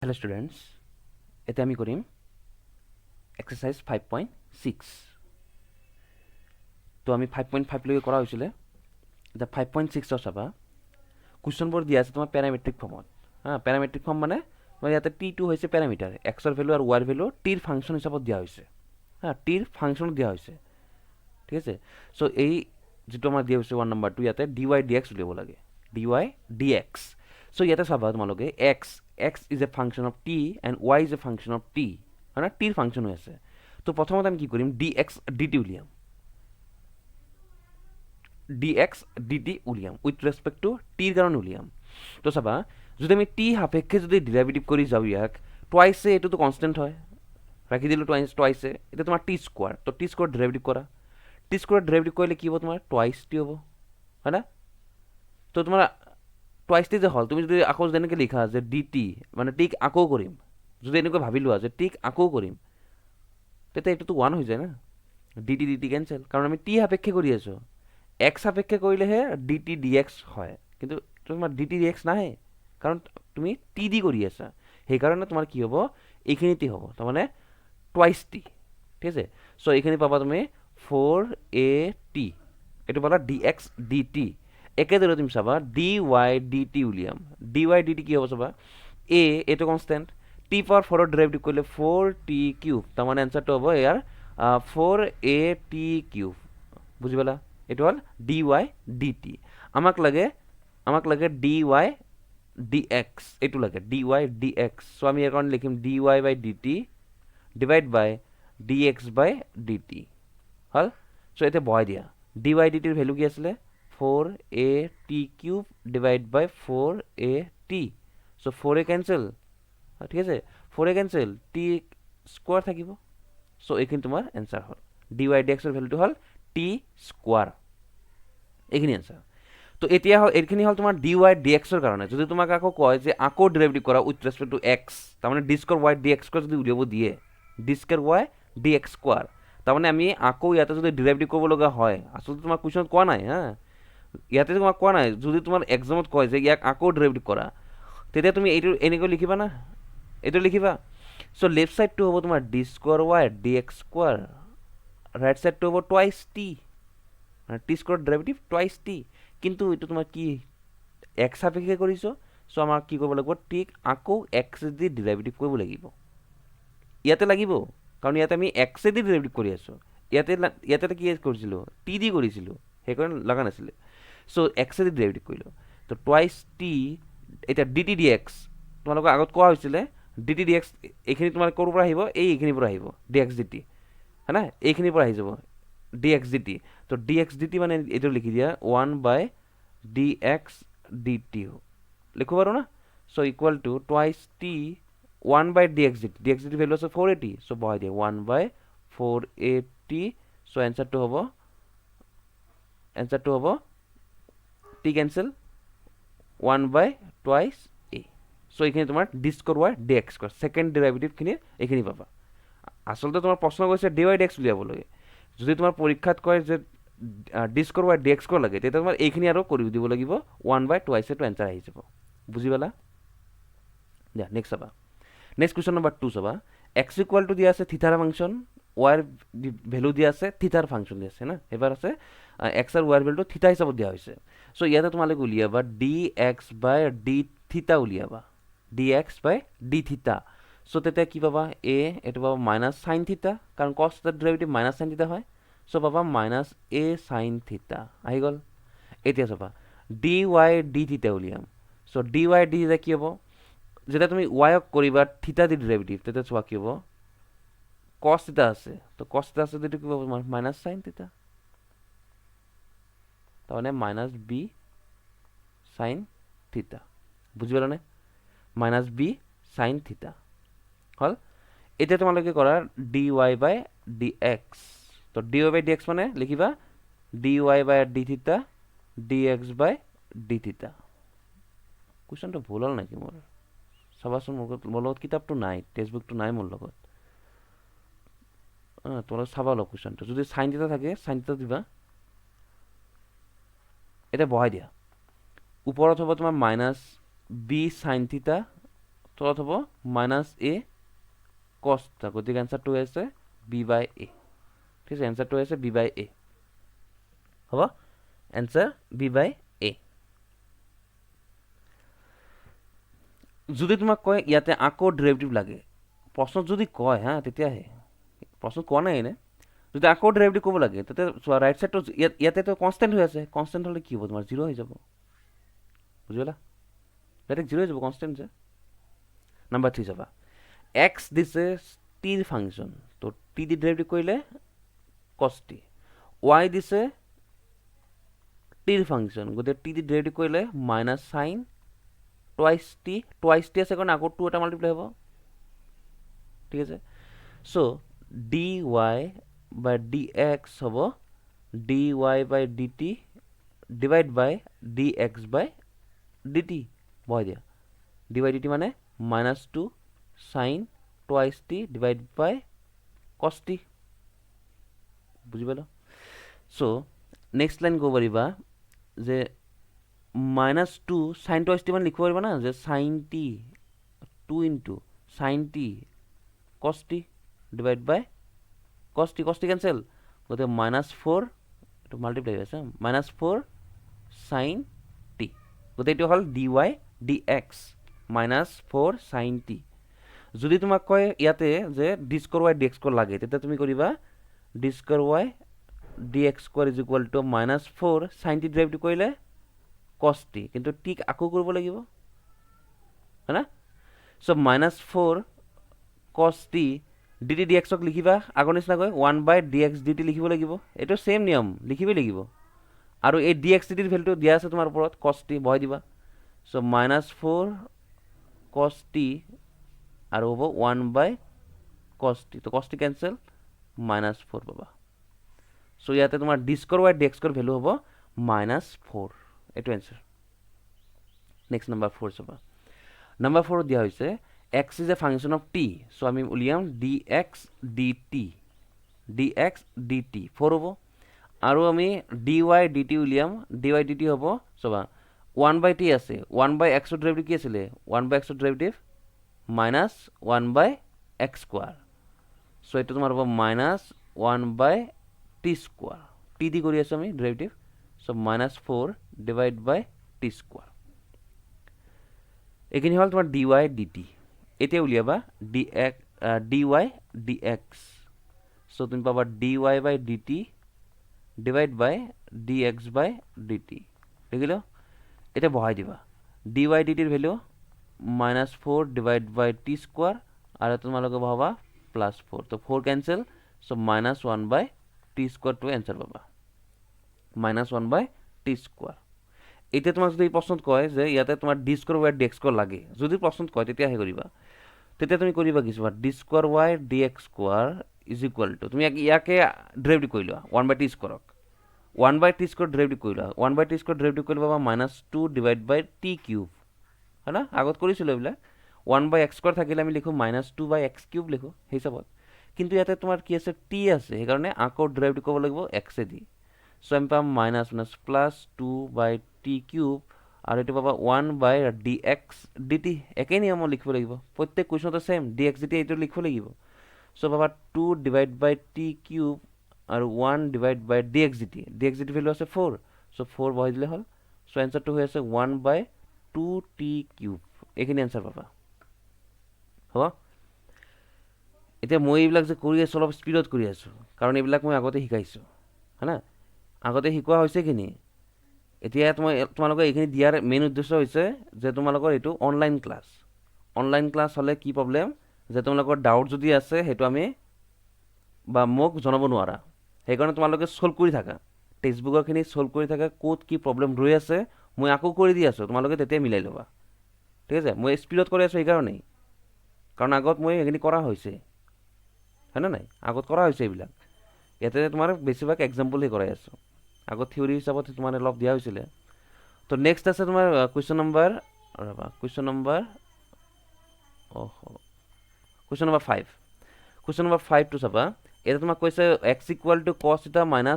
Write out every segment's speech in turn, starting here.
Hello students, এতিয়া আমি কৰিম exercise 5.6 তো আমি 5.5 লৈকে কৰা হৈছিলে এতিয়া 5.6 চাবা কুৱেশ্যনবোৰ দিয়া আছে তোমাৰ পেৰামেট্ৰিক ফৰ্মত পেৰামেট্ৰিক ফৰ্ম মানে তোমাৰ ইয়াতে টি2 হৈছে পেৰামিটাৰ এক্সৰ ভেলু আৰু ৱাইৰ ভেলু টিৰ ফাংচন হিচাপত দিয়া হৈছে টিৰ ফাংচনত দিয়া হৈছে ঠিক আছে চ' এই যিটো আমাৰ দিয়া হৈছে 1 নম্বৰটো ইয়াতে ডি ৱাই ডি এক্স উলিয়াব লাগে ডি ৱাই ডি এক্স চ' ইয়াতে চাবা তোমালোকে x is a function of T and y is a function of T হয় না টিৰ ফাংচন হৈ আছে তো প্ৰথমতে আমি কি কৰিম ডি এক্স ডি টি উলিয়াম ডি এক্স ডি টি উলিয়াম উইথ ৰেচপেক্ট টু টিৰ কাৰণে উলিয়াম তো চাবা যদি আমি টি সাপেক্ষে যদি ডিৰাইভেটিভ কৰি যাওঁ ইয়াক টুৱাইছে এইটোতো কনষ্টেণ্ট হয় ৰাখি দিলোঁ টুৱাইছে এতিয়া তোমাৰ টি স্কোৱাৰ তো টি স্কোৱাৰ ডিৰাইভেটিভ কৰা টি স্কোৱাৰ ডেৰিভেটিভ কৰিলে কি হ'ব তোমাৰ টুৱাইচ টি হ'ব হয় না তো তোমাৰ টুৱাইচ টি যে হ'ল তুমি যদি আকৌ যেনেকৈ লিখা যে ডি টি মানে টিক আকৌ কৰিম যদি এনেকৈ ভাবি লোৱা যে টিক আকৌ কৰিম তেতিয়া এইটোতো ওৱান হৈ যায় না ডি টি কেঞ্চেল কাৰণ আমি টি সাপেক্ষে কৰি আছোঁ এক্স সাপেক্ষে কৰিলেহে ডি টি ডি এক্স হয় কিন্তু তোমাৰ ডি টি ডি এক্স নাহে কাৰণ তুমি টি দি কৰি আছা সেইকাৰণে তোমাৰ কি হ'ব এইখিনি টি হ'ব তাৰমানে টুৱাইচ টি ঠিক আছে চ' এইখিনি পাবা তুমি 4at এইটো পালা ডি এক্স ডি টি একেদৰে তুমি চাবা ডি ৱাই ডি টি উলিয়াম ডি ৱাই ডি টি কি হ'ব চাবা এইটো কনষ্টেণ্ট টি পাৱাৰ 4ৰ ডেৰিভেটিভ কৰিলে 4t কিউব তাৰমানে এনচাৰটো হ'ব ইয়াৰ 4at কিউব বুজি পালা এইটো হ'ল ডি ৱাই ডি টি আমাক লাগে ডি ৱাই ডি এক্স এইটো লাগে ডি ৱাই ডি এক্স চ' আমি ইয়াৰ কাৰণে লিখিম D y by d t divide by d x by d T হ'ল চ' এতিয়া বহাই দিয়া ডি ৱাই ডি টিৰ ভেলু কি আছিলে 4at কিউব ডিভাইড বাই 4at চ' 4a কেঞ্চেল ঠিক আছে 4a কেঞ্চেল টি স্কোৱাৰ থাকিব চ' এইখিনি তোমাৰ এনচাৰ হ'ল ডি ৱাই ডি এক্সৰ ভেলুটো হ'ল টি স্কোৱাৰ এইখিনি এনচাৰ তো এতিয়া হ'ল এইখিনি হ'ল তোমাৰ ডি ৱাই ডি এক্সৰ কাৰণে যদি তোমাক আকৌ কয় যে আকৌ ডেৰিভেটিভ কৰা উইথ ৰেচপেক্ট টু এক্স তাৰমানে D square y d x square যদি উলিয়াব দিয়ে D square y d x square তাৰমানে আমি আকৌ ইয়াতে যদি ডেৰিভেটিভ কৰিব লগা হয় আচলতে তোমাৰ কুৱেশ্যনত কোৱা নাই ইয়াতে তোমাক কোৱা নাই যদি তোমাৰ এক্সামত কয় যে ইয়াক আকৌ ডেৰিভেটিভ কৰা তেতিয়া তুমি এইটো এনেকৈ লিখিবা না এইটো লিখিবা চ' লেফ্ট ছাইডটো হ'ব তোমাৰ d square y d x square right ছাইডটো হ'ব twice T T square derivative twice T কিন্তু এইটো তোমাৰ কি এক্স সাপেক্ষে কৰিছোঁ চ' আমাক কি কৰিব লাগিব টিক আকৌ এক্স দি ডেৰিভেটিভ কৰিব লাগিব ইয়াতে লাগিব কাৰণ ইয়াতে আমি এক্সে দি ডেৰিভেটিভ কৰি আছোঁ ইয়াতে কি কৰিছিলোঁ টি দি কৰিছিলোঁ সেইকাৰণে লগা নাছিলে চ' এক্সে দি ডেৰিভেটিভ কৰিলোঁ তো টুৱাইচ টি এতিয়া ডি টি ডি এক্স তোমালোকৰ আগত কোৱা হৈছিলে ডি টি ডি এক্স এইখিনি তোমাৰ ক'ৰ পৰা আহিব এইখিনিৰ পৰা আহিব ডি এক্স ডি টি হয় না এইখিনিৰ পৰা আহি যাব ডি এক্স ডি টি তো ডি এক্স ডি টি মানে এইটো লিখি দিয়া 1 by d x d t লিখিব পাৰোঁ না so' equal to twice t 1 by d x d x d value আছে 480 চ' বহাই দিয়ে 1 বাই 480 চ' এনচাৰটো হ'ব t cancel 1 by twice a so' এইখিনি তোমাৰ d square y d x square second ডেৰিভেটিভখিনি এইখিনি পাবা আচলতে তোমাৰ প্ৰশ্ন কৈছে ডি ৱাই ডি এক্স উলিয়াব লাগে যদি তোমাৰ পৰীক্ষাত কয় যে d square y d x square লাগে তেতিয়া তোমাৰ এইখিনি আৰু কৰি দিব লাগিব 1 বাই টুৱাইচটো এনচাৰ আহি যাব বুজি পালা দিয়া নেক্সট চাবা নেক্সট কুৱেশ্যন নম্বৰ 2 চাবা এক্স ইকুৱেল টু দিয়া আছে থিটাৰ ফাংচন ৱাইৰ ভেলু দিয়া আছে থিটাৰ ফাংচন দিয়া আছে না এবাৰ আছে এক্স আৰু ৱাইৰ ভেলুটো থিটা হিচাপত দিয়া হৈছে চ' ইয়াতে তোমালোকে উলিয়াবা ডি এক্স বাই ডি থিটা উলিয়াবা ডি এক্স বাই ডি থিটা চ' তেতিয়া কি পাবা এইটো পাবা মাইনাছ চাইন থিটা কাৰণ কছ থিটাৰ ডেৰিভেটিভ মাইনাছ চাইন থিটা হয় চ' পাবা মাইনাছ এ চাইন থিটা আহি গ'ল এতিয়া চাবা ডি ৱাই ডি থিটা উলিয়াম চ' ডি ৱাই ডি থিটা কি হ'ব যেতিয়া তুমি ৱাইক কৰিবা থিটা দি ডেৰিভেটিভ তেতিয়া চোৱা কি হ'ব কছ থিটা আছে তো কছ থিটা আছে যদি কি হ'ব মাইনাছ চাইন থিটা তাৰমানে মাইনাছ বি চাইন থিটা বুজি পালানে মাইনাছ বি চাইন থিটা হ'ল এতিয়া তোমালোকে কৰা D y by d x তো D y by d x মানে লিখিবা ডি ৱাই বাই ডি থিটা ডি এক্স বাই ডি থিটা কুৱেশ্যনটো ভুল হ'ল নেকি মোৰ চাবাচোন মোৰ লগত কিতাপটো নাই টেক্সটবুকটো নাই মোৰ লগত তোমালোকে চাবা অলপ কুৱেশ্যনটো যদি চাইন থিটা থাকে চাইন থিটা দিবা এতিয়া বহাই দিয়া ওপৰত হ'ব তোমাৰ মাইনাছ বি চাইন থিটা তলত হ'ব মাইনাছ এ কছ থিটা গতিকে এনচাৰটো হৈ আছে বি বাই এ ঠিক আছে এনচাৰটো হৈ আছে বি বাই এ হ'ব এনচাৰ বি বাই এ যদি তোমাক কয় ইয়াতে আকৌ ডেৰিভেটিভ লাগে প্ৰশ্নত যদি কয় হা তেতিয়াহে প্ৰশ্নত কোৱা নাই এনে যদি আকৌ ডেৰিভেটিভ ক'ব লাগে তেতিয়া চোৱা ৰাইট ছাইডটো ইয়াতেতো কনষ্টেণ্ট হৈ আছে কনষ্টেণ্ট হ'লে কি হ'ব তোমাৰ জিৰ' হৈ যাব বুজি পালা ডাইৰেক্ট জিৰ' হৈ যাব কনষ্টেণ্ট যে নাম্বাৰ 3 চাবা এক্স দিছে টিৰ ফাংচন তো টি দি ডেৰিভেটিভ কৰিলে কছ টি ৱাই দিছে টিৰ ফাংচন গতিকে টি দি ডেৰিভেটিভ কৰিলে মাইনাছ চাইন টুৱাইছ টি আছে কাৰণে আকৌ 2 এটা মাল্টিপ্লাই হ'ব ঠিক আছে so' d y by d x হ'ব d y by d t divide by d x by d t বহাই দিয়া ডি বাই ডি টি মানে minus 2 sine twice t divide by cos t বুজি পালো চ' next line ক'ব পাৰিবা যে minus 2 sine twice T মানে লিখিব পাৰিবা না যে sign T 2 into sign T কছ T divide by cos T cancel গতিকে মাইনাছ 4 এইটো মাল্টিপ্লাই হৈ আছে মাইনাছ 4 চাইন টি গতিকে এইটো হ'ল d Y d x minus 4 sign T যদি তোমাক কয় ইয়াতে যে d square y d x square লাগে তেতিয়া তুমি কৰিবা D square y d x square is equal to minus 4 sign T derivative কৰিলে কছ টি কিন্তু টিক আকৌ কৰিব লাগিব হয় না চ' মাইনাছ 4 কছ টি ডি টি ডি এক্সক লিখিবা আগৰ নিচিনাকৈ 1 by d x d t লিখিব লাগিব এইটো ছেম নিয়ম লিখিবই লাগিব আৰু এই ডি এক্স ডি টিৰ ভেলুটো দিয়া আছে তোমাৰ ওপৰত কছ টি বহাই দিবা চ' মাইনাছ 4 কছ টি আৰু হ'ব 1 বাই কছ টি তো কছ টি কেঞ্চেল মাইনাছ 4 পাবা চ' ইয়াতে তোমাৰ d square y d x square value হ'ব মাইনাছ 4 এইটো এনচাৰ নেক্সট নাম্বাৰ 4 চাবা নাম্বাৰ 4 দিয়া হৈছে x is a function of t so আমি উলিয়াম dx dt dx dt 4 হ'ব আৰু আমি dy dt উলিয়াম dy dt হ'ব চবা 1 by t আছে 1 by x ৰ ডেৰিভেটিভ কি আছিল 1 by x ৰ derivative minus 1 by x square so এটো তোমাৰ হ'ব minus 1 by t square t দি কৰি আছো আমি derivative so minus 4 divide by t square এখিনি হল তোমাৰ dy dt এতিয়া উলিয়াবা dx dy dx so তুমি পাবা dy by dt divide by dx by dt দেখিলো এটা বহাই দিবা dy dt এর value -4 divide by t square আর তোমালোকে বহাবা +4 তো 4 cancel so -1 by t square to answer পাবা -1 by t স্কয়ার এটা তোমাক যদি প্রশ্নত কয় যে ইয়াতে তোমাৰ d square y dx square লাগে যদি প্ৰশ্নত কয় তেতিয়া হে কৰিবা তেতিয়া তুমি কৰিবা কি d square y dx square is equal two তুমি ইয়াকে ডেৰিভেটিভ কৰিলা 1 by t স্কয়াৰক 1 by t square derivative কৰিলা 1 by t স্কয়াৰ ডেৰিভেটিভ কৰিলে পাবা -2 ডিভাইড বাই t কিউব হয়না আগত কৰিছিলো এবিলা 1 by x স্কয়ার থাকিলে আমি লিখো -2 by x কিউব লিখো হিসাবত কিন্তু ইয়াতে তোমাৰ কি আছে t আছে সেই কাৰণে আকৌ ডেৰিভেটিভ কৰিব লাগিব x এ দি সো আমি পাম -+2 by t কিউব আর এটা পাবা 1 by dx dt একে নিয়ম লিখিব লাগিব প্রত্যেক কোৱেশ্যনতে সেম dx dt এইটো লিখিব লাগিব সো পাবা 2 divide by t cube are 1 divide by dx dt value আছে 4 সো 4 বহাই দিলে হল সো आंसरটো হৈ আছে 1 by 2t কিউব এখিনি आंसर পাবা হ'ব এতিয়া মই এইবিলাক যে কৰি আছো অলপ স্পিডত কৰি আছো কাৰণ এইবিলাক মই আগতে শিকাইছো হয়না আগতে শিকোৱা হৈছে কিনি এতিয়া তোমালোকৰ এইখিনি দিয়াৰ মেইন উদ্দেশ্য হৈছে যে তোমালোকৰ এটো অনলাইন ক্লাছ হলে কি প্ৰবলেম যে তোমালোকৰ ডাউট যদি আছে হেতু আমি বা মোক জনাব নোৱাৰা সেইকাৰণে তোমালোকে সলভ কৰি থাকা টেক্সটবুকৰ খিনি সলভ কৰি থাকা কোড কি প্ৰবলেম ৰৈ আছে মই আকৌ কৰি দি আছো তোমালোকে তেতিয়া মিলাই লবা ঠিক আছে মই স্পিডত কৰি আছো এই কাৰণেই কাৰণ আগত মই এইখিনি কৰা হৈছে হয়না নাই আগত কৰা হৈছে এইবিলাক ইয়াতে তোমাৰ বেছিভাগ এক্সাম্পল হে কৰাই আছো আগত থিওৰি হিচাপত তোমাৰ অলপ দিয়া হৈছিল তো নেক্সট আছে তোমাৰ কোৱেশ্চন নম্বৰ 5 টো চাবা এটা তোমাক কৈছে x = cos θ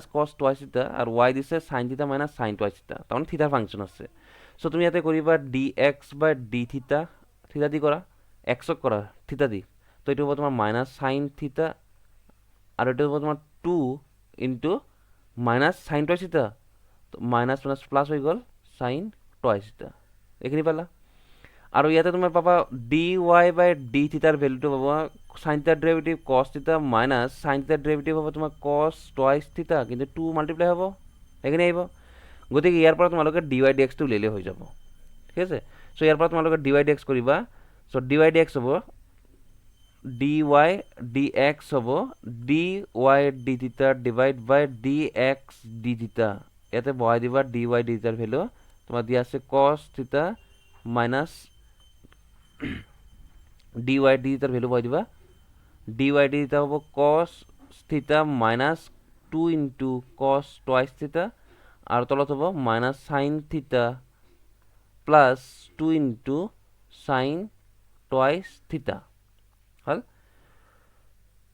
- cos twice θ আৰু y দিছে sin θ - sin twice θ তাৰমানে থিটাৰ ফাংচন আছে সো তুমি ইয়াতে কৰিবা dx / dθ থিটা দি কৰা এক্সক কৰা থিতা দি, তো এইটো হ'ব তোমাৰ মাইনাছ চাইন থিতা, আৰু এইটো হ'ব তোমাৰ 2 ইনটু মাইনাছ চাইন টুৱাইছ থিতা, মাইনাছ মাইনাছ প্লাছ হৈ গ'ল চাইন টুৱাইছ থিতা। এইখিনি পালা। আৰু ইয়াতে তোমাৰ পাবা ডি ৱাই বাই ডি থিতাৰ ভেলুটো পাবা চাইন থিতাৰ ডেৰিভেটিভ কছ থিতা মাইনাছ চাইন থিতাৰ ডেৰিভেটিভ হ'ব তোমাৰ কছ টুৱাইছ থিতা, কিন্তু 2 মাল্টিপ্লাই হ'ব, এইখিনি আহিব। গতিকে ইয়াৰ পৰা তোমালোকে ডি ৱাই ডি এক্সটো উলিয়ালে হৈ যাব, ঠিক আছে। চ' ইয়াৰ পৰা তোমালোকে ডি ৱাই ডি এক্স কৰিবা। So' d Y d x হ'ব ডি ৱাই ডি এক্স হ'ব d Y d theta divide by d x d theta. ইয়াতে বহাই দিবা ডি ৱাই ডি থিতাৰ ভেলু, তোমাৰ দিয়া আছে cos theta minus d Y d থিতাৰ ভেলু বহাই দিবা। ডি ৱাই ডি থিতা হ'ব cos theta minus 2 into cos twice theta, আৰু তলত হ'ব minus sine theta plus 2 into sine twice থিতা। হ'ল,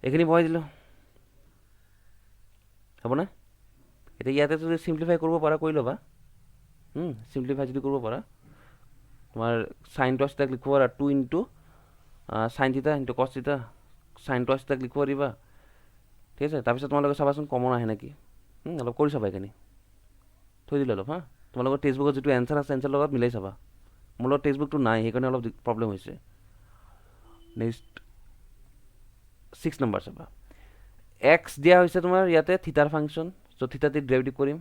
এইখিনি বহাই দিলোঁ, হ'বনে? এতিয়া ইয়াতে যদি চিম্প্লিফাই কৰিব পাৰা কৰি ল'বা। চিম্প্লিফাই যদি কৰিব পাৰা, তোমাৰ চাইন টুৱাইছ থিতাক লিখিব পাৰা 2 ইনটু চাইন থিতা ইনটু কছ থিতা, চাইন টুৱাইছ থিতাক লিখিব পাৰিবা, ঠিক আছে। তাৰপিছত তোমালোকে চাবাচোন কমন আহে নেকি, অলপ কৰি চাবা এইখিনি, থৈ দিলে অলপ হা। তোমালোকৰ টেক্সটবুকত যিটো এনচাৰ আছে এনচাৰ লগত মিলাই চাবা। মোৰ লগত টেক্সটবুকটো নাই, সেইকাৰণে অলপ প্ৰব্লেম হৈছে। নেক্সট 6 নম্বৰ চাবা। এক্স দিয়া হৈছে তোমাৰ ইয়াতে থিতাৰ ফাংচন, চ' থিতা টি ডেৰিভেটিভ কৰিম,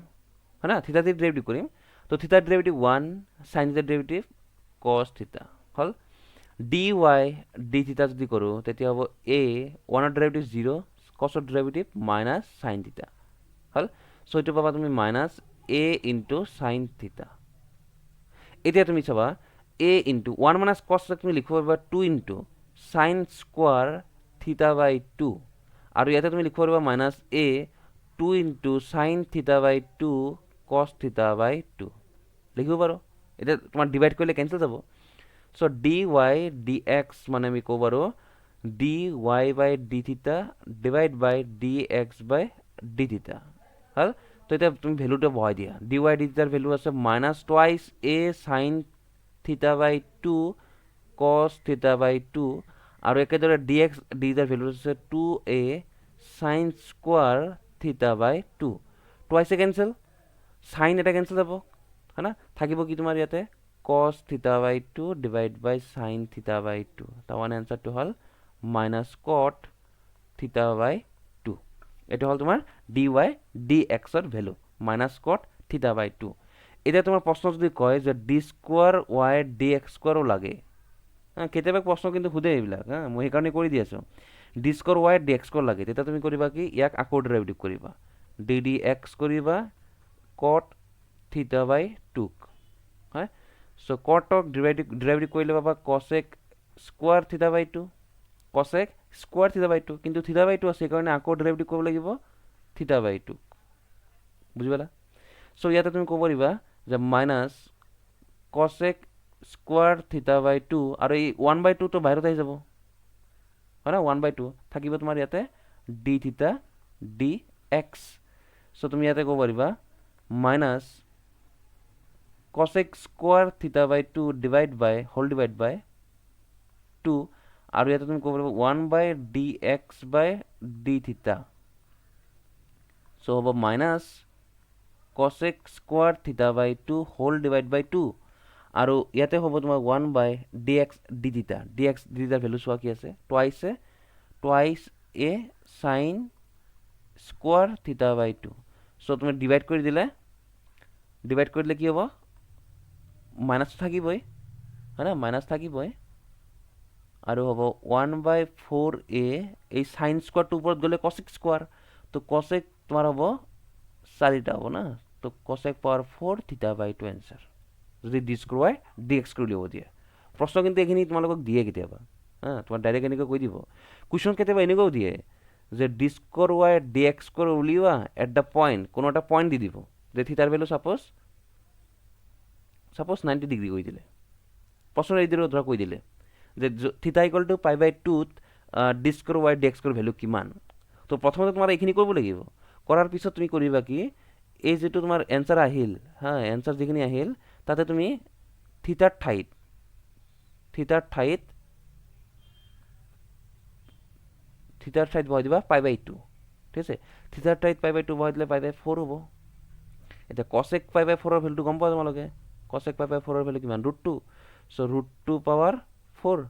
হয় না, থিতা টি ডেৰিভেটিভ কৰিম। তো থিতাৰ ডেৰিভেটিভ 1, চাইন থিতাৰ ডেৰিভেটিভ কছ থিতা। হ'ল, ডি ৱাই ডি থিতা যদি কৰোঁ তেতিয়া হ'ব এ 1ৰ ডেৰিভেটিভ 0, কছৰ ডেৰিভেটিভ মাইনাছ চাইন থিতা। হ'ল, চ' এইটো পাবা তুমি মাইনাছ এ ইনটু চাইন থিতা। এতিয়া তুমি চাবা এ ইনটু 1 মাইনাছ কছ তুমি লিখিব পাৰিবা 2 into sine square theta by 2, আৰু ইয়াতে তুমি লিখিব পাৰিবা মাইনাছ এ 2 into sine theta by 2 cos theta by 2 লিখিব পাৰোঁ। এতিয়া তোমাৰ ডিভাইড কৰিলে কেঞ্চেল যাব। So' d Y d x মানে আমি ক'ব পাৰোঁ d y by d theta divide by d x by d theta. হ'ল, তো এতিয়া তুমি ভেলুটো বহাই দিয়া। ডি ৱাই ডি থিতাৰ ভেলু আছে minus twice a sine theta by 2 cos theta by 2, আৰু একেদৰে ডি এক্স ডি থিতাৰ ভেলু আছে 2a sine square theta by 2। টুৱাইছে কেঞ্চেল, চাইন এটা কেঞ্চেল যাব, হয় না, থাকিব কি তোমাৰ ইয়াতে কছ theta by 2 divide by sign theta by 2। তাৰ মানে এনচাৰটো হ'ল মাইনাছ কট থিতা বাই 2। এইটো হ'ল তোমাৰ ডি ৱাই ডি এক্সৰ ভেলু মাইনাছ কট থিতা বাই 2। এতিয়া তোমাৰ প্ৰশ্ন যদি কয় যে d square y d x স্কোৱাৰো লাগে, কেতিয়াবা প্ৰশ্ন কিন্তু সোধে এইবিলাক, মই সেইকাৰণে কৰি দি আছোঁ। D square y d x square লাগে, তেতিয়া তুমি কৰিবা কি, ইয়াক আকৌ ডেৰিভেটিভ কৰিবা, ডি ডি এক্স কৰিবা কট থিতা বাই 2ক, হয়। চ' কটক ডেৰিভেটিভ কৰিলে পাবা কছেক square theta by 2, কছেক square theta by 2, কিন্তু থিতা বাই 2 আছে সেইকাৰণে আকৌ ডেৰিভেটিভ কৰিব লাগিব থিতা বাই 2ক, বুজি পালা। চ' ইয়াতে তুমি ক'ব পাৰিবা যে minus cosec square theta by 2, আৰু এই 1/2 তো বাহিৰত আহি যাব, হয় না, 1/2 থাকিব তোমাৰ ইয়াতে d theta d x. So' তুমি ইয়াতে ক'ব পাৰিবা minus cosec square theta by 2 divide by whole divide by 2, আৰু ইয়াতে তুমি ক'ব পাৰিবা 1/ডি x by d theta. So' হ'ব minus cosec square theta by 2 whole divide by 2, আৰু ইয়াতে হ'ব তোমাৰ 1/ডি x d theta. D x d থিতাৰ ভেলু চোৱা কি আছে, twice a sine square theta by 2। So' তুমি ডিভাইড কৰি দিলে কি হ'ব, মাইনাছ থাকিবই, হয় না, মাইনাছ থাকিবই, আৰু হ'ব 1/4a এই চাইন স্কোৱাৰটোৰ ওপৰত গ'লে কছেক স্কোৱাৰ, তো কছেক তোমাৰ হ'ব 4টা হ'ব না, তো কছেক পাৱাৰ 4 থিতা বাই 2 এনচাৰ, যদি D square y d x কৰি উলিয়াব দিয়ে। প্ৰশ্ন কিন্তু এইখিনি তোমালোকক দিয়ে কেতিয়াবা, তোমাৰ ডাইৰেক্ট এনেকৈ কৈ দিব। কুৱেশ্যন কেতিয়াবা এনেকুৱাও দিয়ে যে d square y d x square উলিওৱা এট দ্য পইণ্ট, কোনো এটা পইণ্ট দি দিব, যে থিতাৰ ভেলু ছাপ'জ 90 ডিগ্ৰী কৈ দিলে, প্ৰশ্ন এইদৰে ধৰা কৈ দিলে যে থিতা ইকুৱেল টু π/2ত d square y d x square value কিমান। তো প্ৰথমতে তোমাৰ এইখিনি কৰিব লাগিব, কৰাৰ পিছত তুমি কৰিবা কি, এই যিটো তোমাৰ এনচাৰ আহিল, এনচাৰ যিখিনি আহিল তাতে তুমি থিতাৰ ঠাইত থিটাৰ ঠাইত বহাই দিবা π/2 ঠিক আছে থিটাৰ ঠাইত π/2 বহাই দিলে π/4 হ'ব এতিয়া cosec π/4 ৰ ভ্যালুটো গম পোৱা তোমালোকে cosec π/4 ৰ ভ্যালু কিমান √2 সো √2 পাৱাৰ 4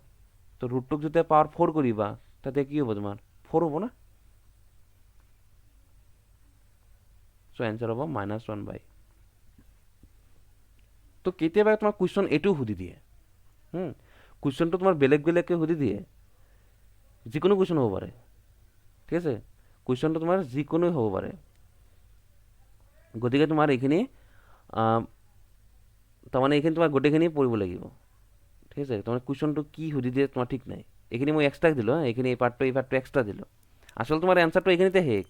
তো √2 যেতিয়া পাৱাৰ 4 কৰিবা তাতে কি হ'ব তোমাৰ 4 হ'ব না সো आंसर হ'ব -1/। তো কেতিয়াবা তোমাৰ কোৱেশ্চন এটো সুধি দিয়ে কোৱেশ্চনটো তোমাৰ বেলেগ বেলেগকে সুধি দিয়ে যিকোনো কোৱেশ্চন হ'ব পাৰে ঠিক আছে কোৱেশ্চনটো তোমাৰ যিকোনো হ'ব পাৰে গতিকে তোমাৰ এইখিনি তাৰমানে এইখিনি তোমাৰ গোটেইখিনি পঢ়িব লাগিব ঠিক আছে তোমাৰ কোৱেশ্চনটো কি সুধি দিয়ে তোমাৰ ঠিক নাই এইখিনি মই এক্সট্ৰা দিলো এইখিনি এই পাৰ্টটো এক্সট্ৰা দিলো আসলে তোমাৰ এনসাৰটো এইখিনিতে শেষ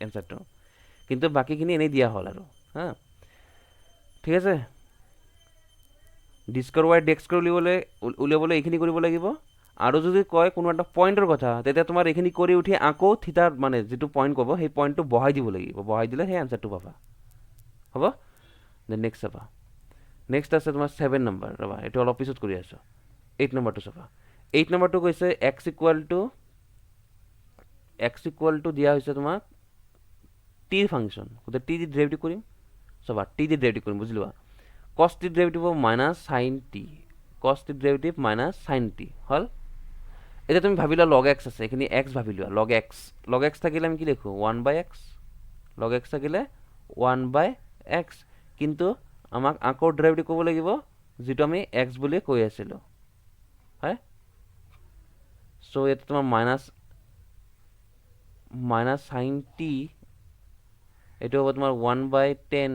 এনসাৰটো কিন্তু বাকিখিনি এনেই দিয়া হ'ল আৰু হা ঠিক আছে ডিস্কৰ ৱাই ডেস্কৰ উলিয়াবলৈ এইখিনি কৰিব লাগিব আৰু যদি কয় কোনো এটা পইণ্টৰ কথা তেতিয়া তোমাৰ এইখিনি কৰি উঠি আকৌ থিটাৰ মানে যিটো পইণ্ট ক'ব সেই পইণ্টটো বহাই দিব লাগিব বহাই দিলে সেই আনসাৰটো পাবা হ'ব দেন নেক্সট চাবা নেক্সট আছে তোমাৰ 7 নম্বৰ ৰবা এইটো অলপ পিছত কৰি আছো 8 নম্বৰটো চাবা 8 নম্বৰটো কৈছে x ইকুৱেল টু দিয়া হৈছে তোমাক t ফাংচন ওতে t দি ডেৰিভেটিভ কৰিম চাবা t দি ডেৰিভেটিভ কৰিম বুজিলোৱা cos t ডেৰিভেটিভ হ'ব -sin t cos t derivative -sin t হল এটা তুমি ভাবিলা log x আছে এখানে x ভাবিলোৱা log x থাকিলে আমি কি লিখো 1/x log x থাকিলে 1/x কিন্তু আমাক আকৌ ডেৰিভেটিভ কৰিব লাগিব যেটো আমি x বুলি কৈ আছিল হয় সো এটা তোমাৰ -sin t এটো হ'ব তোমাৰ 1/10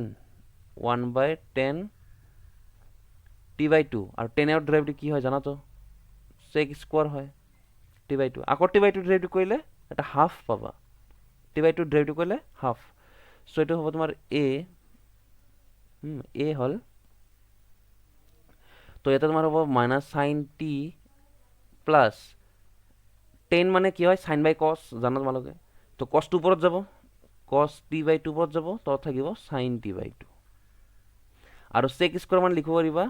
t/2 আৰু 10 এৰ ডেৰিভেটিভ কি হয় জানা তো sec স্কয়াৰ হয় t/2 আকৌ t/2 ডেৰিভেটিভ কৰিলে এটা হাফ পাবা t/2 ডেৰিভেটিভ কৰিলে হাফ সো এটো হ'ব তোমাৰ a হল তো এটা তোমাৰ হ'ব -sin t প্লাস 10 মানে কি হয় sin বাই cos জানা তোমালোকে তো cos টো ওপৰত যাব cos t/2 ওপৰত যাব তো থাকিব sin t/2 আৰু sec স্কয়াৰ মানে লিখিব পাৰিবা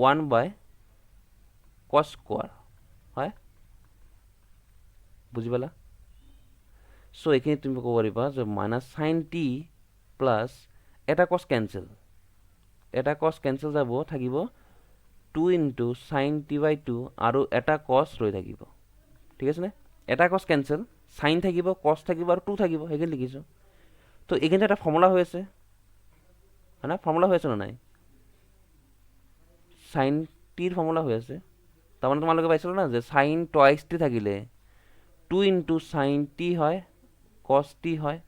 1/cos স্কয়াৰ হয় বুজি পালা সো এখানে তুমি ক'ব পাৰিবা যে -sin t প্লাস এটা cos ক্যান্সেল যাব থাকিব 2 * sin t/2 আৰু এটা cos ৰৈ থাকিব ঠিক আছে নে এটা cos ক্যান্সেল sin থাকিব cos থাকিব আৰু 2 থাকিব হেগে লিখিছো তো এখানে একটা ফর্মুলা হয়েছে হ্যাঁ ফর্মুলা হয়েছে না নাই sin t এর ফর্মুলা হয়েছে তার মানে তোমালোকে পাইছিল না যে sin টুৱাইস t থাকিলে 2 * sin t হয় cos t হয়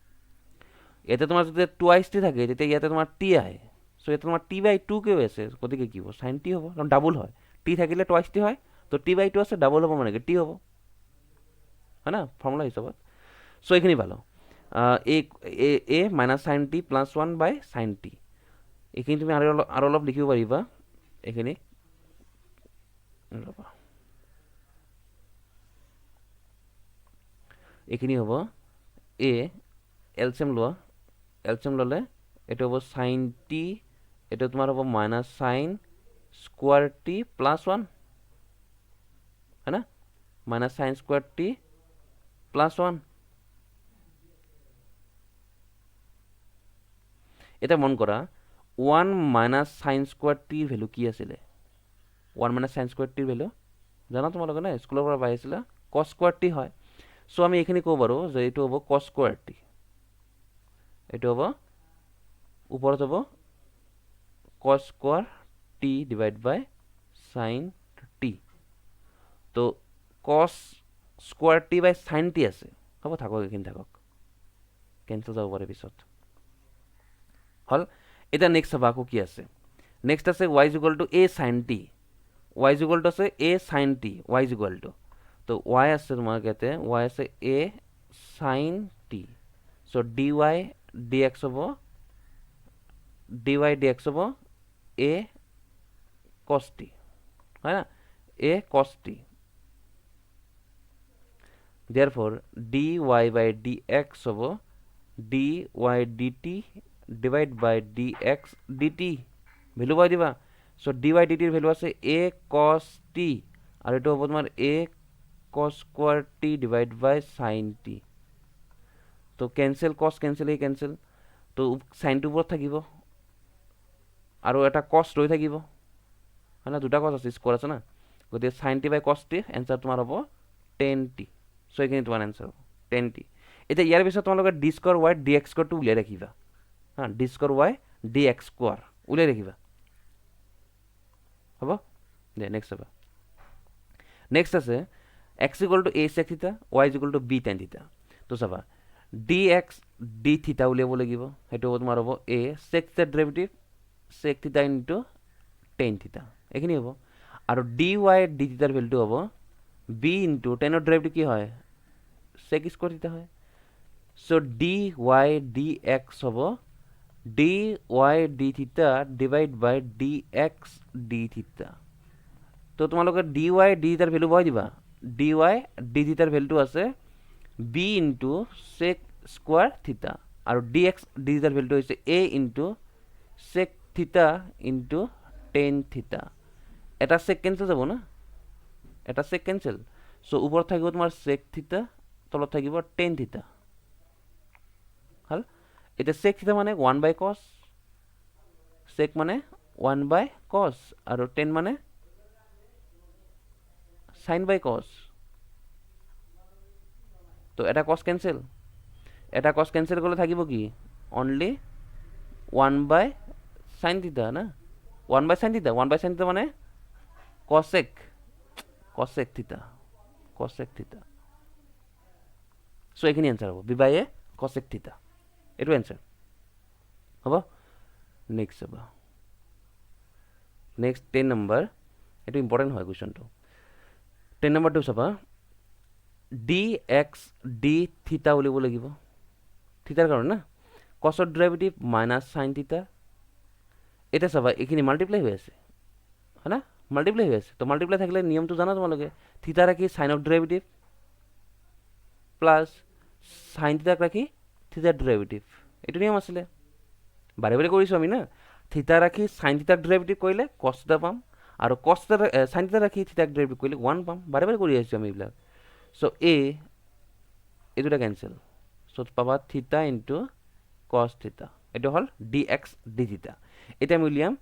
এতে তোমার যদি টুৱাইস t থাকে তেতিয়া ইয়াতে তোমার t আহে সো এটা তোমার t/2 কে আছে গতিকে কি হবে sin t হবে কারণ ডাবল হয় t থাকিলে টুৱাইস t হয় তো t/2 আছে ডাবল হবে মানে কি t হবে है ना ফর্মুলা হিসাবত সো এখানে ভালো a -sin t + 1/sin t এখানে তুমি আৰু অলপ লিখিব পাৰিবা এখানে ৰবা এখানে হ'ব a এলসিয়াম ললে এটা হ'ব sin t এটা তোমার হ'ব -sin স্কয়ার t + 1 है ना -sin স্কয়ার t + 1 এটা মন কৰা 1 - sin স্কয়ার t এর ভ্যালু কি আছিল 1 - sin স্কয়ার t এর ভ্যালু জানা তোমালোকে না স্কুলৰ পৰা পাইছিলা cos স্কয়াৰ t হয় সো আমি এখানে কব পাৰো যে এটো হ'ব cos স্কয়াৰ t এটো হ'ব উপৰত হ'ব cos square t / sin t তো cos square t / sin t আছে হ'ব থাকক এখানে থাকক ক্যান্সেল যাব পাৰে পিছত হল এটা নেক্সট চাবা আকৌ কি আছে নেক্সট আছে y = a sin t y = আছে a sin t y = তো y আছে তোমার কাছে y আছে a sin t so dy dx হ'ব a cos t है ना a cos t therefore dy/dx হ'ব dy dt / dx dt value পাই দিবা সো dy dt এর ভ্যালু আছে a cos t আর এটা হবে তোমার a cos square t divided by sin t. তো কেনসেল, cos কেনসেল, এই কেনসেল, তো সাইনটোৰ ওপৰত থাকিব আৰু এটা cos ৰৈ থাকিব, হয় না, দুটা cos আছে, স্কোয়াৰ আছে না, গতিকে sin t বাই cos t এনসাৰ তোমাৰ হ'ব tan t। চ' এইখিনি তোমাৰ এনসাৰ হ'ব tan t। এতিয়া ইয়াৰ পিছত তোমালোকে d স্কোয়াৰ y dx স্কোয়াৰটো উলিয়াই ৰাখিবা, হা, d square y dx square উলিয়াই ৰাখিবা, হ'ব দে। নেক্সট চাবা, নেক্সট আছে x equal to a sec থিটা, y equal to b tan থিটা। তো চাবা dx d থিটা উলিয়াব লাগিব, সেইটো হ'ব তোমাৰ হ'ব a sec থিটা ডেৰিভেটিভ sec থিটা ইনটু tan থিটা, এইখিনি হ'ব। আৰু dy d থিটাৰ ভেলুটো হ'ব b ইনটু টেনৰ ডেৰিভেটিভ কি হয়, sec স্কোয়াৰ থিটা হয়। চ' dy dx হ'ব dy d theta divide by dx d থিটা। তো তোমালোকে dy d থিটাৰ ভেলু বহাই দিবা, dy d থিটাৰ ভেলুটো আছে b ইনটু sec স্কোয়াৰ থিটা, আৰু dx d থিটাৰ ভেলুটো হৈছে a ইনটু sec থিটা ইনটু tan থিটা। এটা sec কেনসেল যাব না, এটা sec কেনসেল, চ' ওপৰত থাকিব তোমাৰ sec থিটা, তলত থাকিব tan থিটা, হল। এতিয়া sec থিটা মানে 1 বাই cos, sec মানে 1 বাই cos, আৰু tan মানে sin বাই cos। তো এটা cos কেনসেল, এটা cos কেনসেল করলে থাকিব কি, অনলি 1 বাই sin থিটা না, 1 বাই sin থিটা, 1 বাই sin থিটা মানে cosec, cosec থিটা, cosec থিটা। চ' এইখিনি এনসাৰ হ'ব, বি বাই এ cosec থিটা, এইটো এনসাৰ হ'ব। নেক্সট চাবা, নেক্সট 10 নম্বৰ, এইটো ইম্পৰ্টেণ্ট হয় কুৱেশ্যনটো। 10 নম্বৰটো চাবা, dx d থিটা উলিয়াব লাগিব, থিটাৰ কাৰণে না, কসৰ ডেৰিভেটিভ মাইনাছ সাইন থিটা। এটা চাবা এইখিনি মাল্টিপ্লাই হৈ আছে, হয় না, মাল্টিপ্লাই হৈ আছে। তো মাল্টিপ্লাই থাকিলে নিয়মটো জানা তোমালোকে, থিটা ৰাখি সাইনৰ ডেৰিভেটিভ প্লাছ সাইন থিটাক ৰাখি থিটাৰ ডেৰিভেটিভ, এইটো নিয়ম আছিলে, বাৰে বাৰে কৰিছোঁ আমি না। থিটা ৰাখি সাইন থিটাক ডেৰিভেটিভ কৰিলে কস থিটা পাম, আৰু কস থিটা সাইন থিটা ৰাখি থিটাক ডেৰিভেটিভ কৰিলে 1 পাম, বাৰে বাৰে কৰি আহিছোঁ আমি এইবিলাক। চ' এই দুটা কেনসেল, চ' পাবা থিটা ইনটু cos থিটা, এইটো হ'ল dx d থিটা। এতিয়া আমি উলিয়াম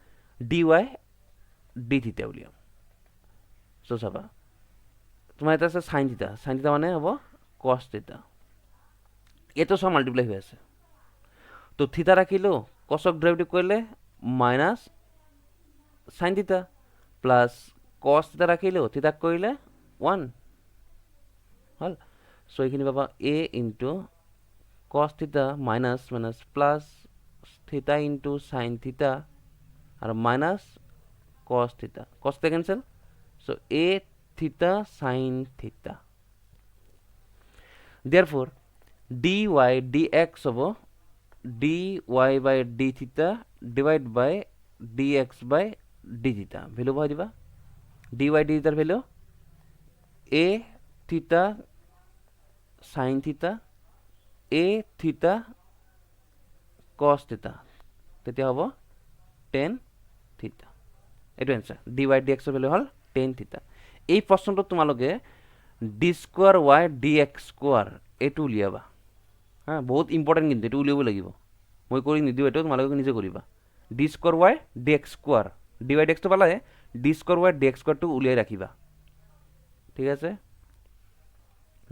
dy d থিটা উলিয়াম। চ' চাবা তোমাৰ এটা আছে সাইন থিটা, সাইন থিটা মানে হ'ব cos থিটা, এইটো সব মাল্টিপ্লাই হৈ আছে। তো থিটা ৰাখিলোঁ, কসক ডেৰিভেটিভ কৰিলে minus sine theta, plus cos থিটা ৰাখিলোঁ, থিটাক কৰিলে 1 হল। চ' এইখিনি পাবা a into cos theta minus minus plus theta into sine theta, আৰু minus cos theta, cos theta cancel, so' a theta sine theta. therefore dy dx হ'ব dy by d theta divide by dx by d theta, value বহাই দিবা। dy d থিটাৰ value a theta sine theta, a থিটা cos থিটা, তেতিয়া হ'ব tan থিটা, এইটো এনসাৰ। dy dx ৰ ভেলু হ'ল tan থিটা। এই প্ৰশ্নটোত তোমালোকে d square y dx square এইটো উলিয়াবা, হা, বহুত ইম্পৰ্টেণ্ট, কিন্তু এইটো উলিয়াব লাগিব, মই কৰি নিদিওঁ, এইটো তোমালোকে নিজে কৰিবা। d square y dx square, dy dxটো পালাহে, d square y dx স্কোয়াৰটো উলিয়াই ৰাখিবা, ঠিক আছে।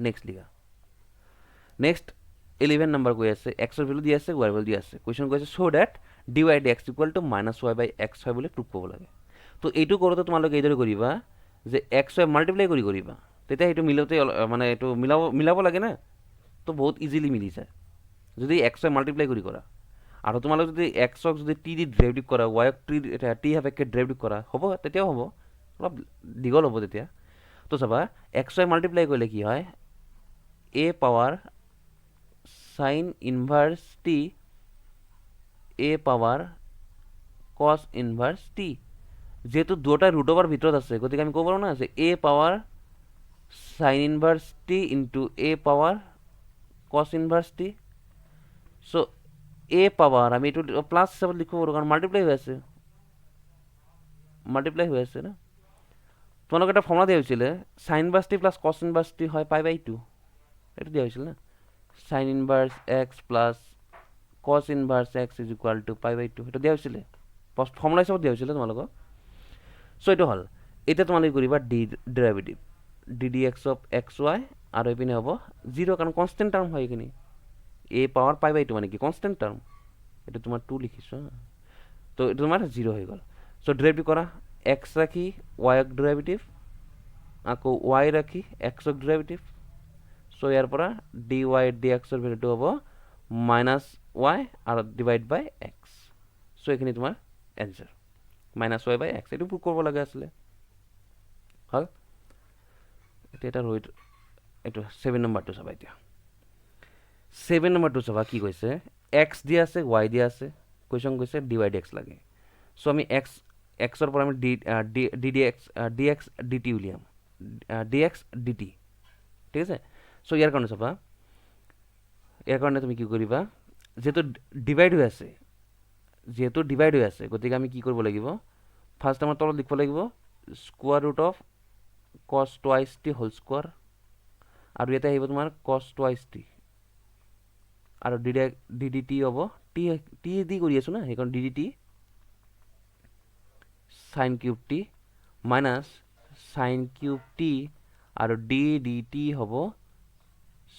নেক্সট লিখা, নেক্সট 11 নম্বৰ কৈ আছে, এক্সৰ ভেলু দি আছে, ৱাইৰ ভেলু দি আছে, কুৱেশ্যন কৈ আছে so' that dy dx equal to minus y by x হয় বুলি প্ৰুভ কৰিব লাগে। তো এইটো কৰোঁতে তোমালোকে এইদৰে কৰিবা যে x y মাল্টিপ্লাই কৰিবা, তেতিয়া সেইটো মিলাওঁতে মানে এইটো মিলাব লাগে না, তো বহুত ইজিলি মিলি যায় যদি x y মাল্টিপ্লাই কৰি কৰা। আৰু তোমালোকে যদি এক্সক যদি টি দি ডেৰিভেটিভ কৰা, ৱাইক টি সাপেক্ষে ডেৰিভেটিভ কৰা, হ'ব, তেতিয়াও হ'ব, অলপ দীঘল হ'ব তেতিয়া। তো চাবা এক্স ৱাই মাল্টিপ্লাই কৰিলে কি হয়, এ পাৱাৰ সাইন ইনভাৰ্স টি, এ পাৱাৰ কস ইনভাৰ্স টি, যেহেতু দুটা ৰুট ওভাৰ ভিতৰত আছে, গতিকে আমি ক'ব পাৰোঁ না যে এ power sign inverse T into এ পাৱাৰ কস ইনভাৰ্স টি। চ' এ পাৱাৰ আমি এইটো প্লাছ হিচাপত লিখিব পাৰোঁ, কাৰণ মাল্টিপ্লাই হৈ আছে, না। তোমালোক এটা ফৰ্মুলা দিয়া হৈছিলে sine inverse t plus cos inverse t হয় π/2 এটা দিয়া হৈছিল না sine inverse x plus cos inverse x is equal to π/2 এটা দিয়া হৈছিলে ফৰ্মুলা হিচাপত দিয়া হৈছিলে তোমালোকক সো এইটো হল এটা তোমালোকে কৰিবা ডেৰিভেটিভ ddx অফ xy আৰু এপিনে হ'ব 0 কাৰণ কনস্ট্যান্ট টার্ম হয় এখানে a পাওয়ার π/2 মানে কি কনস্ট্যান্ট টার্ম এটা তোমার 2 লিখিছো তো এটা তোমার 0 হয়ে গেল সো ডেরিভেটিভ করা x রাখি y এর ডেরিভেটিভ আকো y রাখি x এর ডেরিভেটিভ সো ইয়ার পরা dy dx এর ভ্যালুটো হ'ব -y আর ডিভাইড বাই x সো এখানে তোমার অ্যানসার -y/x এটা প্রুভ করব লাগে আসলে হল এটা রইট এটা 7 নম্বৰটো চাবা এতিয়া 7 নম্বৰটো চাবা কি কৈছে x দিয়া আছে y দিয়া আছে কোৱেশ্চন কৈছে dy dx লাগে সো আমি x এৰ পৰ আমি dx dt উলিয়াম dx dt ঠিক আছে সো ইয়াৰ কাৰণে চাবা ইয়াৰ কাৰণে তুমি কি কৰিবা যেহেতু ডিভাইড হৈ আছে গতিকে আমি কি কৰিব লাগিব ফাৰ্স্ট আমাৰ তলত লিখিব লাগিব square root of cos twice t whole square আৰু ইয়াতে আহিব তোমাৰ cos twice t আৰু ddt হ'ব t দি কৰি আছো না হেকন ddt sin cube t minus sin cube t আৰু ddt হ'ব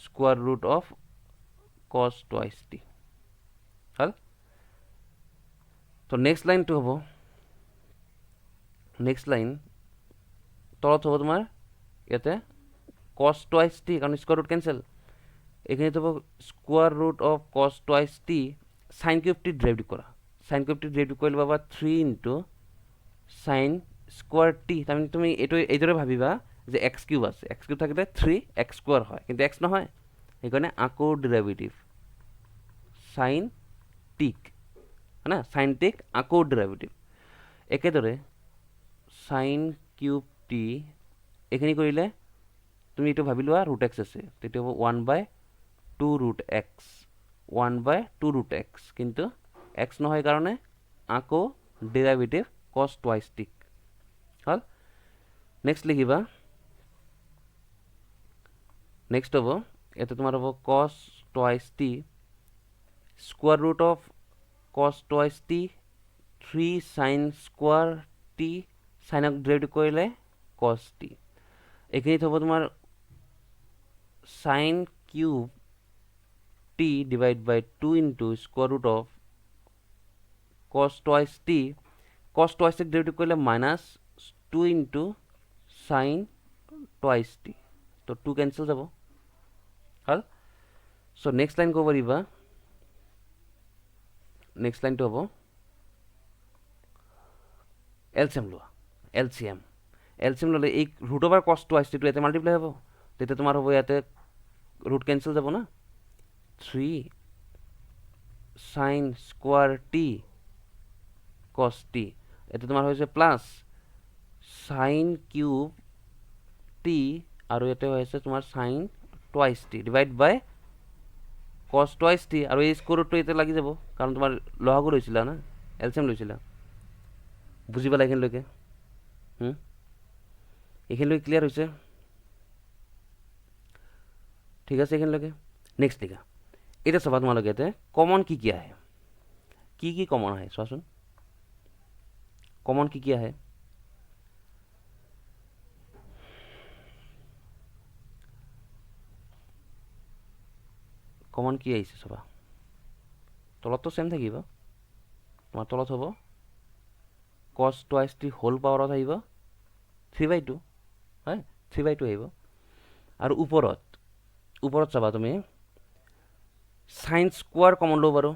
square root of cos twice t হল তো নেক্সট লাইনটো হ'ব নেক্সট লাইন তলত হ'ব তোমাৰ ইয়াতে cos twice t কাৰণ স্কয়ার রুট ক্যান্সেল এখানে তো square root of cos twice t sin cube t derivative করা sin cube t ডেরিভেটিভ করলে বাবা 3 ইনটু sin স্কয়ার t তার মানে তুমি এইদৰে ভাবিবা যে x কিউব আছে x কিউব থাকিলে 3x স্কয়ার হয় কিন্তু x নহয় এখানে আকো ডেরিভেটিভ sin t না sin t আকো ডেরিভেটিভ একেদৰে sin cube t এখানে কৰিলে তুমি এটো ভাবি লোৱা √x আছে তেটো হ'ব 1/2 √x 1/2 √x কিন্তু x নহয় কাৰণে আকো ডেরিভেটিভ cos twice t হল নেক্সট লিখিবা নেক্সট হ'ব এটা তোমাৰ হ'ব cos twice t square root of cos twice t 3 sin square t sin অফ ডেরিভেটিভ কৰিলে cos t এখানে হ'ব তোমাৰ sin cube t divided by 2 into square root of cos twice t cos twice ক ডেরিভেটিভ কৰিলে -2 into sin twice t তো 2 cancel যাব হল so next line কো পাৰিবা নেক্সট লাইনটো হ'ব এলসিএম লোৱা এলসিএম ললে এই root over cos twice t টো এতে মাল্টিপ্লাই হ'ব তেতে তোমাৰ হ'ব ইয়াতে ৰুট ক্যান্সেল যাব না 3 sin square t cos t এতে তোমাৰ হৈছে প্লাস sin cube t আৰু এতে হৈছে তোমাৰ sin twice t ডিভাইড বাই cos twice t আৰু এই স্কয়াৰ ৰুটটো এতে লাগি যাব কাৰণ তোমাৰ লহাগু লৈছিলা না এলসিএম লৈছিলা বুজিবা লাগেন লৈকে এখানলৈকে ক্লিয়ার হৈছে ঠিক আছে এখানলৈকে নেক্সট লিখা এটা চাবা তোমালোকে এতে কমন কি আহে কি কমন আহে চোৱাচোন কমন কি আহে কমন কি আহিছে চাবা তলতটো সেম থাকিব তোমাৰ তলত হ'ব cos twice t হোল পাৱাৰত আহিব 3/2 হয় 3/2 আহিব আৰু ওপৰত চাবা তুমি sin স্কয়াৰ কমন লব পাৰো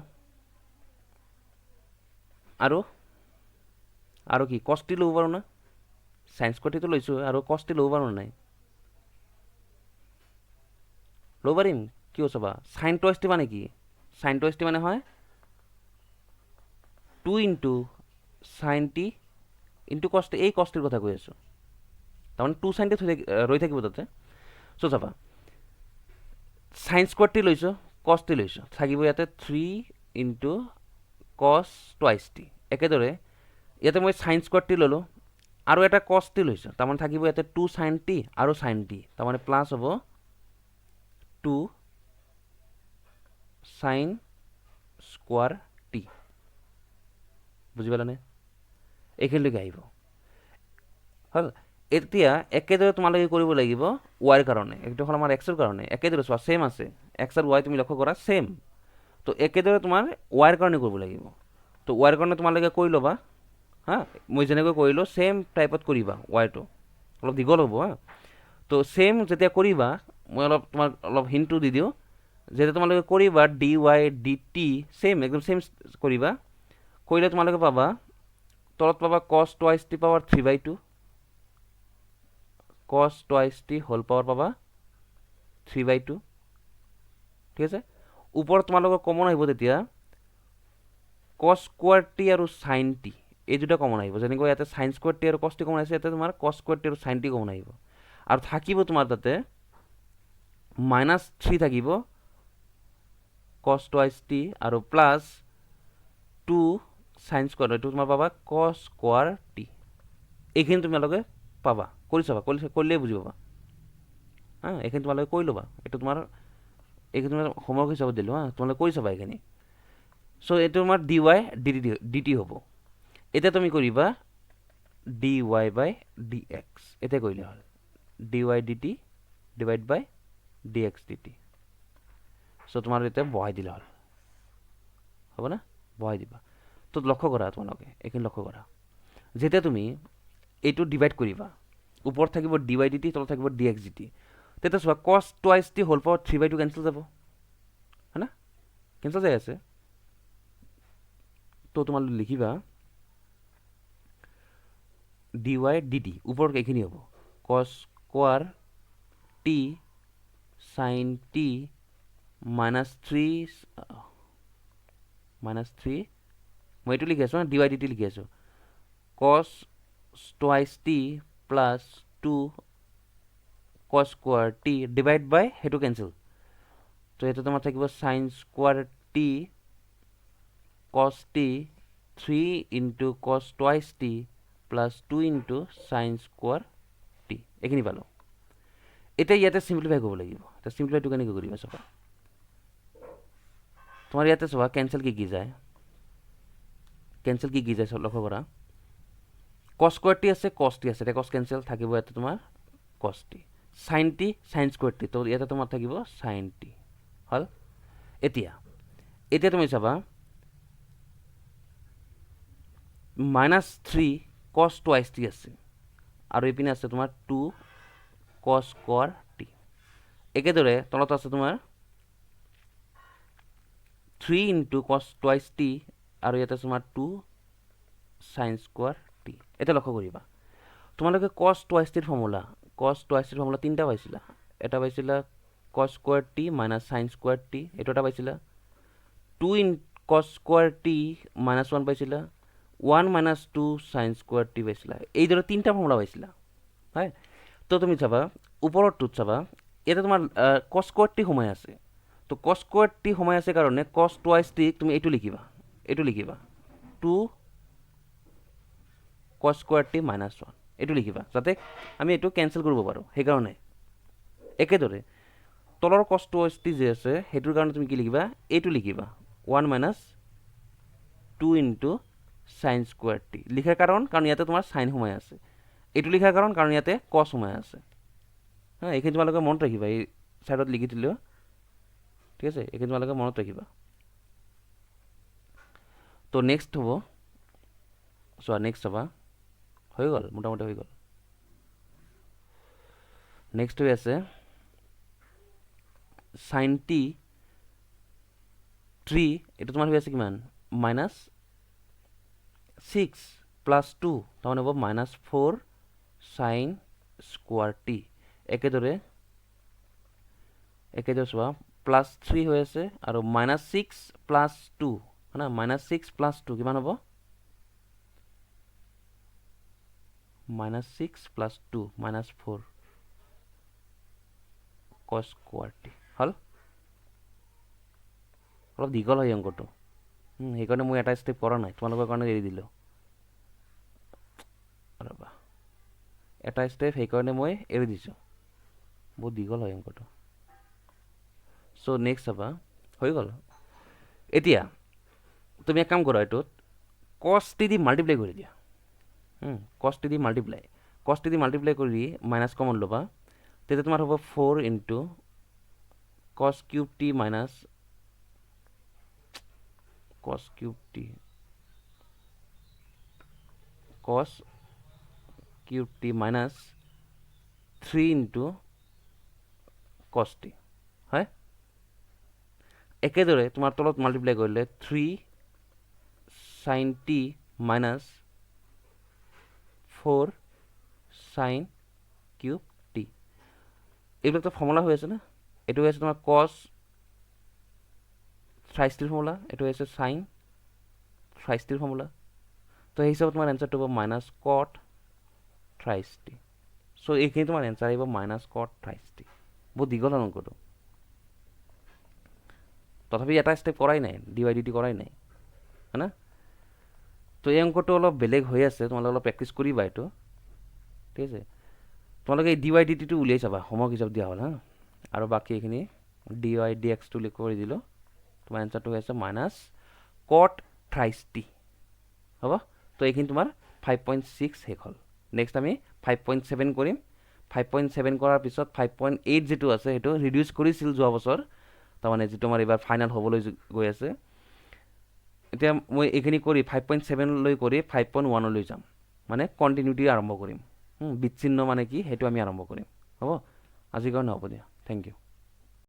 আৰু কি cos t লব পাৰো না sin স্কয়াৰ t তো লৈছো আৰু cos t লব পাৰো নাই লব পাৰিম কিয় চাবা sin twice t মানে কি sin twice t মানে হয় 2 into sin t into cos t এই cos t ৰ কথা কৈ আছো তাৰমানে 2 sin t ৰৈ থাকিব তাতে সো চাবা sin স্কয়ার t লৈছো cos t লৈছো থাকিব ইয়াতে 3 into cos twice t একেদৰে ইয়াতে মই sin স্কয়াৰ t ললো আৰু এটা কছ টি লৈছোঁ, তাৰমানে থাকিব ইয়াতে 2 sin t আৰু sin t, তাৰমানে প্লাছ হ'ব 2 sin স্কোৱাৰ t। বুজি পালানে? এইখিনিলৈকে আহিব হ'ল। এতিয়া একেদৰে তোমালোকে কৰিব লাগিব ৱাইৰ কাৰণে, এইটো হ'ল আমাৰ এক্সৰ কাৰণে, একেদৰে চোৱা ছেম আছে, এক্স আৰু ৱাই তুমি লক্ষ্য কৰা ছেম। তো একেদৰে তোমাৰ ৱাইৰ কাৰণে কৰিব লাগিব। তো ৱাইৰ কাৰণে তোমালোকে কৰি ল'বা হা, মই যেনেকৈ কৰিলোঁ ছেম টাইপত কৰিবা, ৱাইৰটো অলপ দীঘল হ'ব হা। তো ছেম যেতিয়া কৰিবা, মই অলপ তোমাক অলপ হিণ্টটো দি দিওঁ, যেতিয়া তোমালোকে কৰিবা D Y D T same একদম ছেম কৰিবা, কৰিলে তোমালোকে পাবা তলত পাবা cos twice t power 3/2, cos twice t whole power পাবা 3/2, ঠিক আছে। ওপৰত তোমালোকৰ কমন আহিব তেতিয়া cos স্কোৱাৰ টি আৰু sin টি, এই দুটা কমন আহিব। যেনেকৈ ইয়াতে sin স্কোৱাৰ টি আৰু cos টি কমন আহিছে, ইয়াতে তোমাৰ cos স্কোৱাৰ টি আৰু sin টি কমন আহিব। আৰু থাকিব তোমাৰ তাতে -3 থাকিব cos টুৱাইচ টি আৰু প্লাছ 2 sin স্কোৱাৰ, এইটো তোমাৰ পাবা cos স্কোৱাৰ টি। এইখিনি তোমালোকে পাবা, কৰি চাবা, কৰিলেই বুজি পাবা হা। এইখিনি তোমালোকে কৰি ল'বা, এইটো তোমাৰ এইখিনি তোমাৰ হোমৱৰ্ক হিচাপত দিলোঁ হা, তোমালোকে কৰি চাবা এইখিনি। চ' এইটো তোমাৰ ডি ৱাই ডি টি হ'ব। এতিয়া তুমি কৰিবা D y by d x, এতিয়া কৰিলে হ'ল d Y D t divide by d x d t. So' তোমাৰ এতিয়া বহাই দিলে হ'ল, হ'ব না? বহাই দিবা। তো লক্ষ্য কৰা তোমালোকে, এইখিনি লক্ষ্য কৰা, যেতিয়া তুমি এইটো ডিভাইড কৰিবা, ওপৰত থাকিব ডি ৱাই ডি টি, তলত থাকিব ডি এক্স ডি টি, তেতিয়া চোৱা cos twice t whole power 3/2 cancel যাব, হয় না? কেঞ্চেল যাই আছে। তো তোমালোকে লিখিবা ডি ৱাই ডি টি, ওপৰত এইখিনি হ'ব cos square T sin T -3 মই এইটো লিখি আছোঁ, ডি ৱাই ডি টি লিখি আছোঁ, cos twice t plus 2 cos square t divide by সেইটো কেঞ্চেল। তো এইটো তোমাৰ থাকিব sin square t cos t 3 into cos twice t plus 2 into sin square t, এইখিনি পালোঁ। এতিয়া ইয়াতে চিম্প্লিফাই কৰিব লাগিব। এতিয়া চিম্প্লিফাইটো কেনেকৈ কৰিবা চাবা, তোমাৰ ইয়াতে চোৱা কেঞ্চেল কি যায়, কেঞ্চেল কি যায় লক্ষ্য কৰা, cos স্কোৱাৰ টি আছে, cos টি আছে, এতিয়া cos কেঞ্চেল থাকিব ইয়াতে তোমাৰ cos T, sin T sin square T, তো ইয়াতে তোমাৰ থাকিব sin টি হ'ল। এতিয়া তুমি চাবা -3 cos টুৱাইচ টি আছে, আৰু এইপিনে আছে তোমাৰ 2 cos স্কোৱাৰ টি। একেদৰে তলত আছে তোমাৰ 3 ইনটু cos টুৱাইচ টি, আৰু ইয়াতে তোমাৰ 2 sin স্কোৱাৰ টি। এতিয়া লক্ষ্য কৰিবা, তোমালোকে cos টুৱাইচ টিৰ ফৰ্মুলা তিনিটা পাইছিলা। এটা পাইছিলা cos square T minus sin square T, এইটো এটা পাইছিলা। 2 cos স্কোৱাৰ টি -1 পাইছিলা, 1 - 2 sin স্কোৱাৰ টি পাইছিলা। এইদৰে তিনিটা ফৰ্মুলা পাইছিলা হয়। তো তুমি চাবা ওপৰৰটোত চাবা, ইয়াতে তোমাৰ cos স্কোৱাৰ টি সোমাই আছে। তো cos স্কোৱাৰ টি সোমাই আছে কাৰণে cos টুৱাইচ টি তুমি এইটো লিখিবা 2 cos স্কোৱাৰ টি -1, এইটো লিখিবা, যাতে আমি এইটো কেঞ্চেল কৰিব পাৰোঁ, সেইকাৰণে। একেদৰে তলৰ cos টুৱাইচ টি যে আছে, সেইটোৰ কাৰণে তুমি কি লিখিবা, এইটো লিখিবা 1 - 2 ইনটু sin স্কোৱাৰ টি। লিখাৰ কাৰণ ইয়াতে তোমাৰ sin সোমাই আছে, এইটো লিখাৰ কাৰণ ইয়াতে cos সোমাই আছে হা। এইখিনি তোমালোকে মনত ৰাখিবা, এই ছাইডত লিখি দিলেও ঠিক আছে, এইখিনি তোমালোকে মনত ৰাখিবা। তো নেক্সট হ'ব, চোৱা নেক্সট চাবা, হৈ গ'ল মোটামুটি হৈ গ'ল। নেক্সট হৈ আছে sin টি 3, এইটো তোমাৰ হৈ আছে কিমান -6 প্লাছ 2, তাৰমানে হ'ব -4 sin স্কোৱাৰ টি। একেদৰে চোৱা +3 হৈ আছে, আৰু -6 প্লাছ 2 হয় না, -6 প্লাছ 2 কিমান হ'ব, -6 প্লাছ 2 -4 cos স্কোৱাৰ টি হ'ল। অলপ দীঘল হয় অংকটো, সেইকাৰণে মই এটা ষ্টেপ কৰা নাই, তোমালোকৰ কাৰণে এৰি দিলোঁ ৰ'বা। এটা ষ্টেপ সেইকাৰণে মই এৰি দিছোঁ, বহুত দীঘল হয় অংকটো। চ' নেক্সট চাবা, হৈ গ'ল। এতিয়া তুমি এক কাম কৰা, এইটোত কছ টি দি মাল্টিপ্লাই কৰি দিয়া। কছ টি দি মাল্টিপ্লাই কৰি মাইনাছ কমন ল'বা, তেতিয়া তোমাৰ হ'ব 4 into cos cube t minus cos cube t minus 3 into cos t, হয়। একেদৰে তোমাৰ তলত মাল্টিপ্লাই কৰিলে 3 sine t minus 4 sine cube t. এইবিলাকতো ফৰ্মুলা হৈ আছে না, এইটো হৈ আছে তোমাৰ কছ থ্ৰাইছ টিৰ ফৰ্মুলা, এইটো হৈ আছে সাইন থ্ৰাইছ টিৰ ফৰ্মুলা। তো সেই হিচাপত তোমাৰ এনচাৰটো হ'ব মাইনাছ কট থ্ৰাইছ টি। চ' এইখিনি তোমাৰ এনচাৰ আহিব মাইনাছ কট থ্ৰাইছ টি। বহুত দীঘল অংকটো, তথাপি এটা ষ্টেপ কৰাই নাই, ডি ৱাই ডি টি কৰাই নাই, হয় না। তো এই অংকটো অলপ বেলেগ হৈ আছে, তোমালোকে অলপ প্ৰেক্টিছ কৰিবা এইটো, ঠিক আছে। তোমালোকে এই ডি ৱাই ডি টিটো উলিয়াই চাবা, হোমৱৰ্ক হিচাপ দিয়া হ'ল হা। আৰু বাকী এইখিনি ডি ৱাই ডি এক্সটো কৰি দিলোঁ, তোমাৰ এনচাৰটো হৈ আছে মাইনাছ কট থ্ৰাইছ টি, হ'ব। তো এইখিনি তোমাৰ 5.6 শেষ হ'ল। নেক্সট আমি 5.7 কৰিম। 5.7 কৰাৰ পিছত 5.8 যিটো আছে সেইটো ৰিডিউচ কৰিছিল যোৱা বছৰ, তাৰমানে যিটো আমাৰ এইবাৰ ফাইনেল হ'বলৈ গৈ আছে। এতিয়া মই এইখিনি কৰি 5.7 লৈ কৰি 5.1 লৈ যাম, মানে কণ্টিনিউটি আৰম্ভ কৰিম। বিচ্ছিন্ন মানে কি সেইটো আমি আৰম্ভ কৰিম, হ'ব। আজিৰ কাৰণে হ'ব দিয়া, থেংক ইউ।